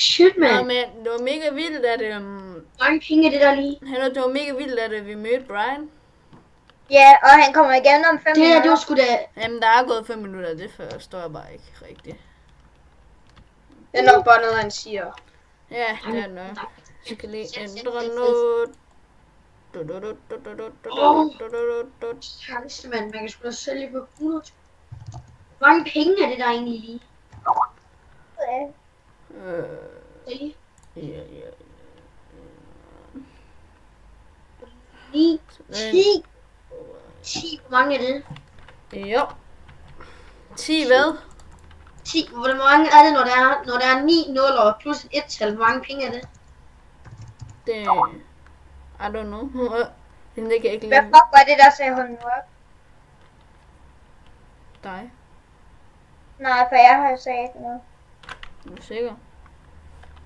Shit, Nå, man. men det var mega vildt, at Hvor mange penge er det der lige? det var mega vildt, at vi mødte Brian. Ja, og han kommer igen om 5 Det her, minutter. det var sgu da... Jamen, der er gået 5 minutter, det forstår jeg bare ikke rigtigt. Det er nok bare noget, han siger. Ja, det er noget. Jeg skal lige ændre noget. Chance, mand. Man kan sgu da sælge på 100. Hvor mange penge er det der egentlig lige? Sælge? Ja. 9, 10. 10, hvor mange er det? Jo. 10 hvad? 10. Hvor mange er det, når der er 9 nuller plus et 1-tal? Hvor mange penge er det? Det... I don't know. Det kan jeg ikke Hvad lide. fuck var det, der sagde hun nu op? Dig. Nej, for jeg har sagt ikke noget. Er du sikker?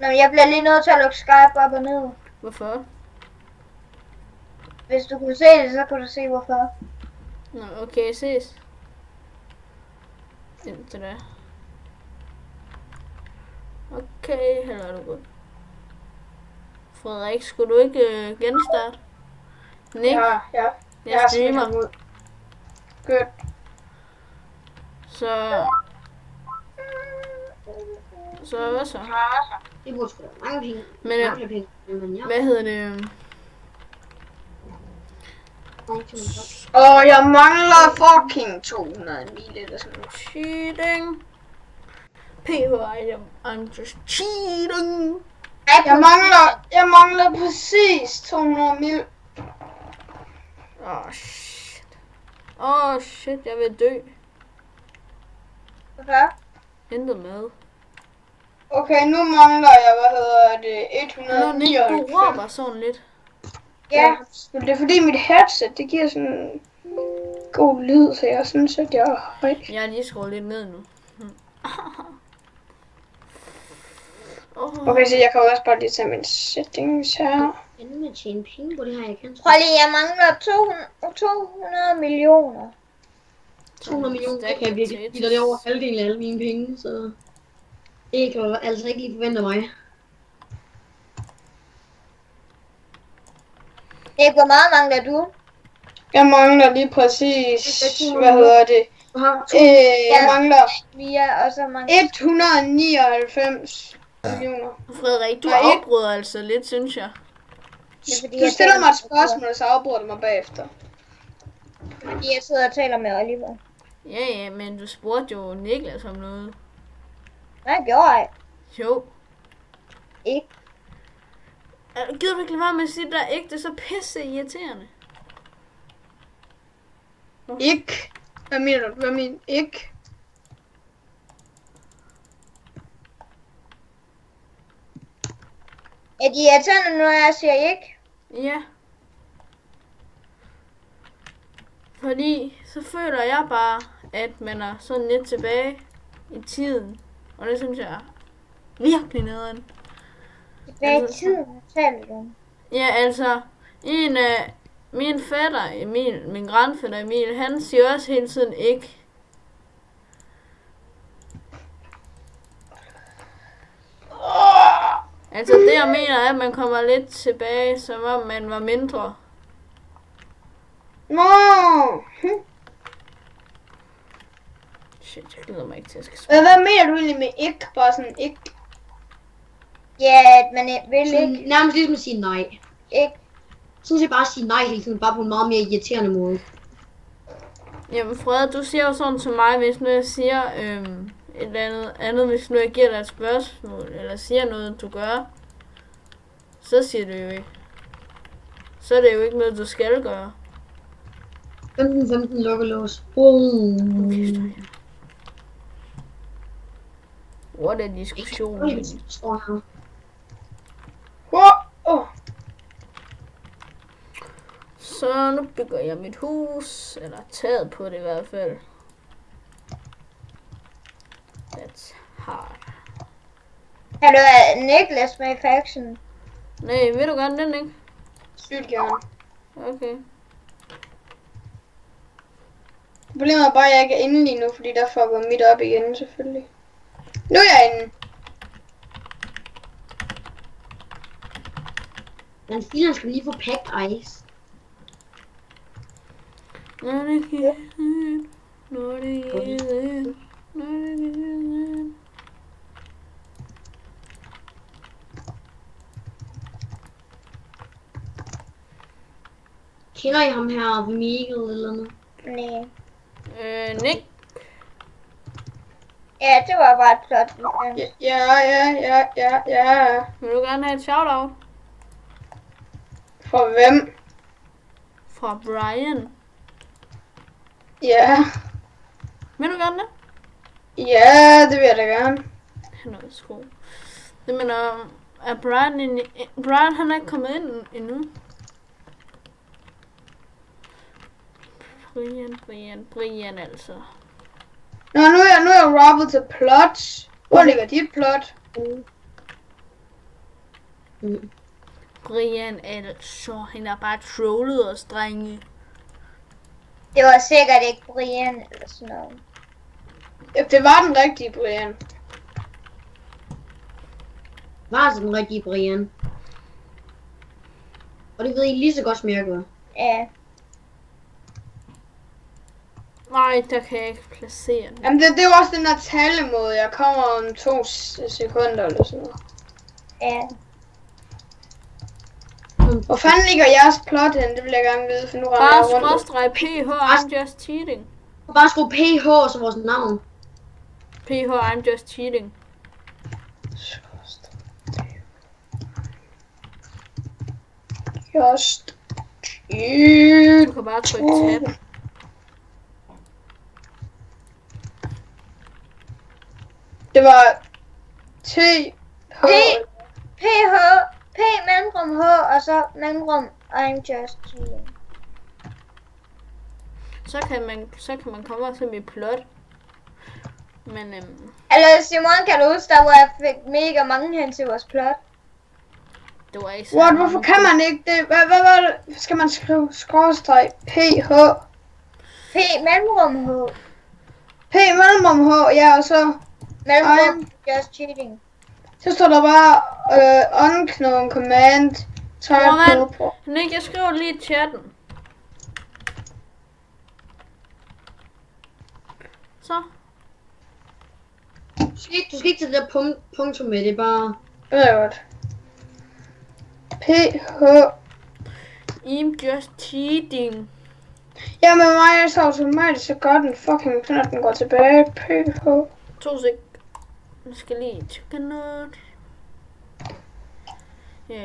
Nå, jeg bliver lige nødt til at lukke Skype op og ned. Hvorfor? Hvis du kunne se det, så kunne du se hvorfor. Nå, okay, ses. Indtil da. Okay, heller er du godt. Frederik, skulle du ikke genstarte? Nick, Ja. jeg streamer. Godt. Så hvad så? Det burde sgu da mange penge. Men, Mange penge. Men ja. hvad hedder det? Og jeg mangler fucking 200 mil eller sådan noget. Cheating. I'm just cheating. Jeg mangler præcis 200 mil. Åh shit, jeg vil dø. Hvorfor? Intet med. Okay, nu mangler jeg, 199. Nå, Nick, du råber sådan lidt. Ja. Det er fordi mit headset, det giver sådan god lyd, så jeg synes, at jeg er høj. Jeg har lige skruet lidt ned nu. Okay, så jeg kan også bare lige tage min settings her. Enden med at tjene penge på det her, jeg kan. Prøv lige, jeg mangler 200 millioner. 200 millioner, det kan jeg virkelig give dig. Det er over halvdelen af alle mine penge, så... Det kan du altså ikke lige forvente mig. Ikke, hvor meget mangler du? Jeg mangler lige præcis, jeg mangler Via, og så mangler 199 millioner. Frederik, du Nej, afbryder altså lidt, synes jeg. det er, fordi, Du jeg stiller taler mig et med Oliver. spørgsmål, så afbryder du mig bagefter. Fordi jeg sidder og taler med Oliver. Ja, men du spurgte jo Niklas om noget. Nej, det gjorde jeg Jo. ikke. Gider du ikke lade være med at sige, at der er ikke? Det er så pisse irriterende. Ikke? Hvad mener du? Hvad mener ikke? Er de irriterende, når jeg siger ikke? Ja. Fordi så føler jeg bare, at man er sådan lidt tilbage i tiden. Og det synes jeg er virkelig nederen. Tilbage i Altså- tiden, hvad taler du om? Ja, altså, en af min fætter Emil, min grandfætter Emil, han siger også hele tiden ikke. Altså det jeg mener er, at man kommer lidt tilbage, som om man var mindre. Nå! Shit, jeg glæder mig ikke til, at jeg skal svare. Hvad mener du egentlig med ikke? Bare sådan ikke? Ja, at man vil ikke. Nærmest ligesom at sige nej. Ikke. Sådan set bare at sige nej hele tiden, bare på en meget mere irriterende måde. Jamen Frede, du siger jo sådan til mig, hvis nu jeg siger et eller andet, hvis nu jeg giver dig et spørgsmål, eller siger noget, du gør, så siger du jo ikke. Så er det jo ikke noget, du skal gøre. 15 lukkelås. Okay, stop. What er diskussionen? Står her. Så nu bygger jeg mit hus, eller taget på det i hvert fald. That's hard. Kan du have Niklas med i faction? Nej, vil du gerne den, ikke? Sygt gerne. Okay. Problemet er bare, at jeg ikke er inde lige nu, fordi der fucker mit op igen, selvfølgelig. Nu er jeg inde. Den filen skal lige få packed ice. Kender I ham her, Michael eller noget? Nej. Nick. Ja, det var bare et plot. Ja. Vil du gerne have et shout-out? For hvem? Fra Brian. Ja. Vil du gerne det? Ja, det vil jeg da gerne. Han er også god. Det mener, er Brian han er ikke kommet ind endnu. Brian altså. Nå, nu er jeg robbet til plot. Hvor ligger dit plot? Brian altså, han er bare trollet og strenge. Det var sikkert ikke Brian eller sådan noget. Ja, det var den rigtige Brian. Var altså den rigtige Brian. Og det ved I lige så godt, som jeg gør. Ja. Nej, der kan jeg ikke placere den. Jamen, det er jo også den der talemåde. Jeg kommer om 2 sekunder eller sådan noget. Ja. Hvor fanden ligger jeres plot hen? Det vil jeg gerne vide, for nu render jeg rundt. Bare skråstreg PH, I'm just cheating. Bare skriv PH som vores navn. PH, I'm just cheating. Just Du kan bare trykke tab. Det var T H PH, P mellemrum H, og så mellemrum I'm just cheating. Så kan man komme og se mit plot. Men Eller Simon, kan du huske der, hvor jeg fik mega mange hen til vores plot? det var ikke så. What, hvorfor kan man ikke det? Hvad var det? Skal man skrive skråstreg PH? P mellemrum H. P mellemrum H, ja, og så Mellemrum just cheating. så står der bare unknown command type på. Nick, jeg skriver lige i chatten. Så. Du skal ikke til det der punktum med, det er bare... Det ved jeg godt. PH. I'm just cheating. Ja, med mig så automatisk så gør den fucking, når den går tilbage. PH. 2 sek. Jeg skal lige tjekke noget. Ja. Da.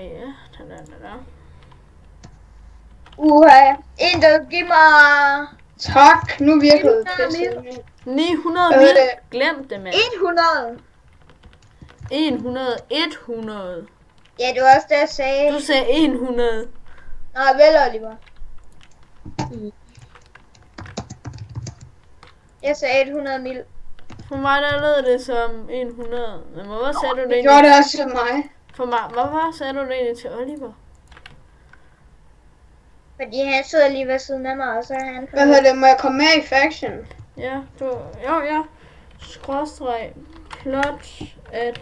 En der giver mig... Tak, nu virker det pisse. 900 mil. Glem det, mand. 100. 100. Ja, det var også det, jeg sagde. Du sagde 100. Nej, vel, Oliver. Jeg sagde 100 mil. For mig der lød det som 100. Men hvorfor sagde du det Det egentlig? gjorde det også til mig. For mig, hvorfor sagde du det egentlig til Oliver? Fordi han sidder lige ved siden af mig, og så er han... Hvad hedder det? Må jeg komme med i faction? Ja, ja. Skråstreg. Plot at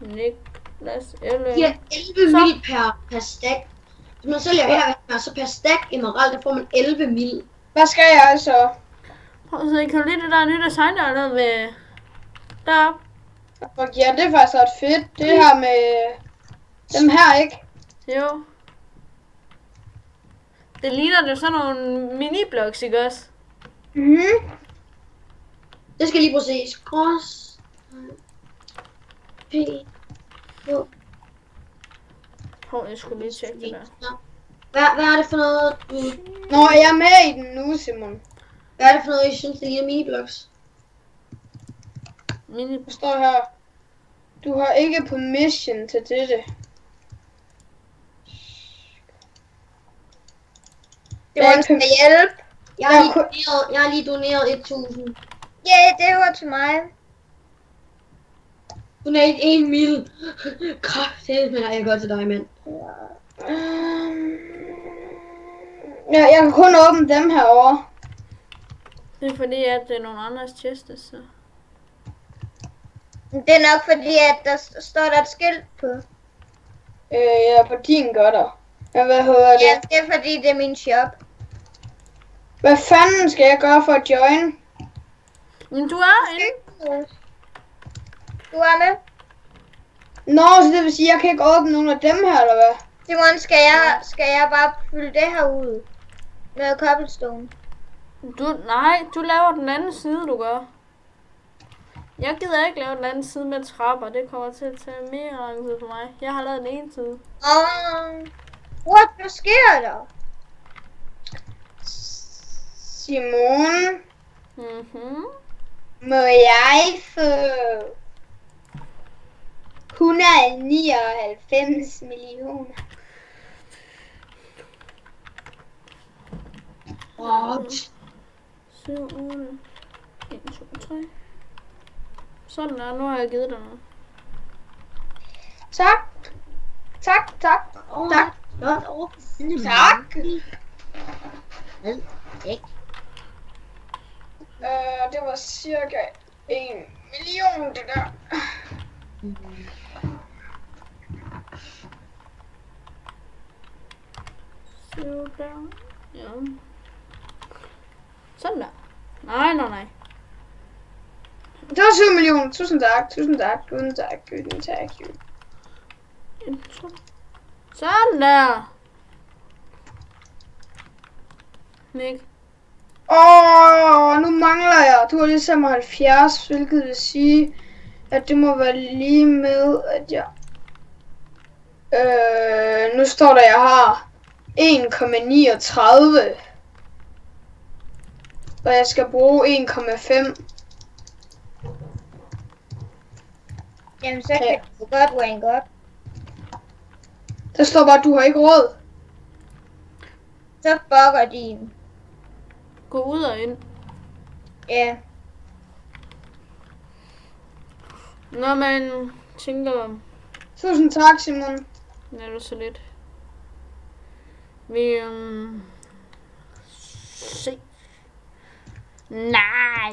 Niklas Ellen. De er 11 mil per stack. Hvis man sælger her, så per stack emerald, der får man 11 mil. Hvad skal jeg altså? Prøv at se, kan du lide det der nye design, der er lavet med... Deroppe? Ja, det er faktisk ret fedt. Det her med dem her, ikke? Jo. Det ligner det sådan nogle mini-blocks, ikke også? Mhm. Det skal jeg lige prøve at se. Skrås. P. Prøv, jeg skulle lige tjekke det der. Hvad er det for noget, du... Nå, jeg er med i den nu, Simon. Hvad er det for noget, I synes, det ligner mini-blocks? Der står her. Du har ikke permission til dette. Det var en hjælp. Jeg har lige doneret 1000. Ja, det var til mig. Doneret 1 mil. Kraftedeme, men jeg går til dig, mand. Ja, jeg kan kun åbne dem herovre. Det er fordi, at det er nogle andres chests, så... Det er nok fordi, at der står der et skilt på. Ja, på din gør der. Ja, hvad hedder det? Ja, det er fordi, det er min shop. Hvad fanden skal jeg gøre for at join? Men du er inde. Du er med? Nå, så det vil sige, at jeg kan ikke åbne nogen af dem her, eller hvad? Simon, skal jeg bare fylde det her ud? Med cobblestone. Nej, du laver den anden side, du gør. Jeg gider ikke lave den anden side med trapper. Det kommer til at tage mere lang tid for mig. Jeg har lavet den ene side. What? Hvad sker der? Simon, må jeg få 199 millioner? What? 7, 8, 1, 2, 3. Sådan der, nu har jeg givet dig noget. Tak. Tak. Tak. Tak. Tak. Det var cirka 1 million, det der. Så der. Ja. Sådan der. Nej. Det var 7 millioner. Tusind tak. Guden tak. Sådan der. Nick. Nu mangler jeg. Du har ligesom 70, hvilket vil sige, at det må være lige med, at jeg... nu står der, jeg har 1,39. Og jeg skal bruge 1,5. Jamen, så kan du godt rank op. Der står bare, at du har ikke råd. Så fucker din. Gå ud og ind. Ja. Når man tænker, Tusind tak, Simon. er du så lidt. Vi se. Nej.